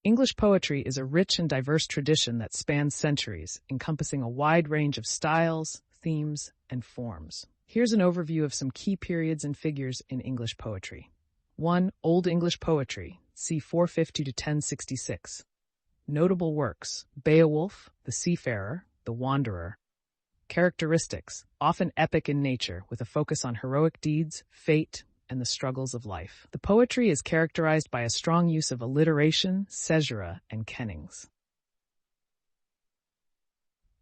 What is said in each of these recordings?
English poetry is a rich and diverse tradition that spans centuries, encompassing a wide range of styles, themes, and forms. Here's an overview of some key periods and figures in English poetry. 1. Old English poetry, c. 450 to 1066. Notable works: Beowulf, the Seafarer, the Wanderer. Characteristics: often epic in nature, with a focus on heroic deeds, fate, and the struggles of life. The poetry is characterized by a strong use of alliteration, caesura, and kennings.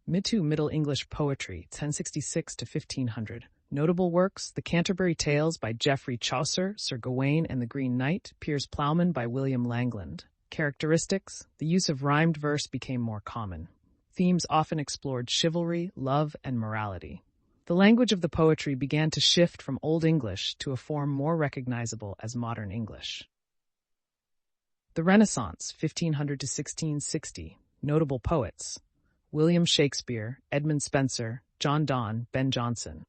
Middle English poetry, 1066 to 1500. Notable works: The Canterbury Tales by Geoffrey Chaucer, Sir Gawain and the Green Knight, Piers Plowman by William Langland. Characteristics: the use of rhymed verse became more common. Themes often explored chivalry, love, and morality. The language of the poetry began to shift from Old English to a form more recognizable as Modern English. The Renaissance, 1500 to 1660. Notable poets: William Shakespeare, Edmund Spenser, John Donne, Ben Jonson.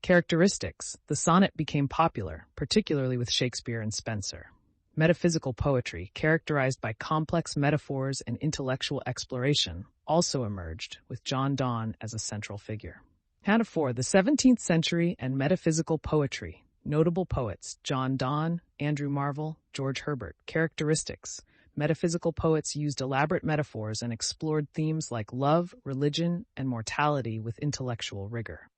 Characteristics: the sonnet became popular, particularly with Shakespeare and Spenser. Metaphysical poetry, characterized by complex metaphors and intellectual exploration, also emerged, with John Donne as a central figure. 4. The 17th century and metaphysical poetry. Notable poets: John Donne, Andrew Marvell, George Herbert. Characteristics: metaphysical poets used elaborate metaphors and explored themes like love, religion, and mortality with intellectual rigor.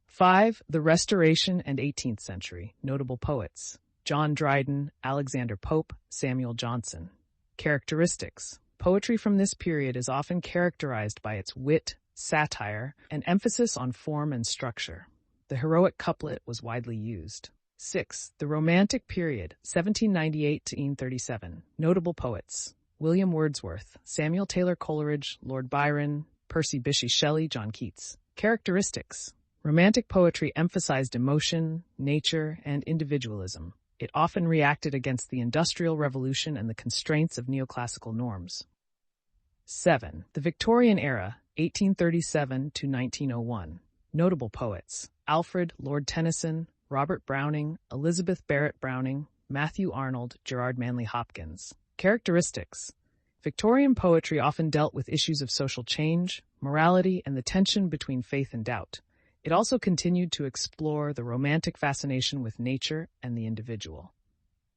5. The Restoration and 18th century. Notable poets: John Dryden, Alexander Pope, Samuel Johnson. Characteristics: poetry from this period is often characterized by its wit, satire, and emphasis on form and structure. The heroic couplet was widely used. 6. The Romantic period, 1798 to 1837. Notable poets: William Wordsworth, Samuel Taylor Coleridge, Lord Byron, Percy Bysshe Shelley, John Keats. Characteristics: Romantic poetry emphasized emotion, nature, and individualism. It often reacted against the Industrial Revolution and the constraints of neoclassical norms. 7. The Victorian era, 1837 to 1901. Notable poets: Alfred, Lord Tennyson, Robert Browning, Elizabeth Barrett Browning, Matthew Arnold, Gerard Manley Hopkins. Characteristics: Victorian poetry often dealt with issues of social change, morality, and the tension between faith and doubt. It also continued to explore the romantic fascination with nature and the individual.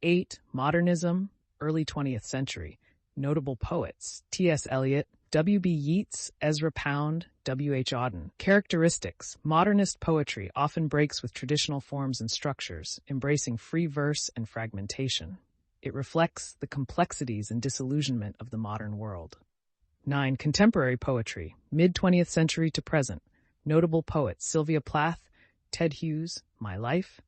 8. Modernism, early 20th century. Notable poets: T.S. Eliot, W.B. Yeats, Ezra Pound, W.H. Auden. Characteristics: modernist poetry often breaks with traditional forms and structures, embracing free verse and fragmentation. It reflects the complexities and disillusionment of the modern world. 9. Contemporary poetry, mid-20th century to present. Notable poets: Sylvia Plath, Ted Hughes, My Life,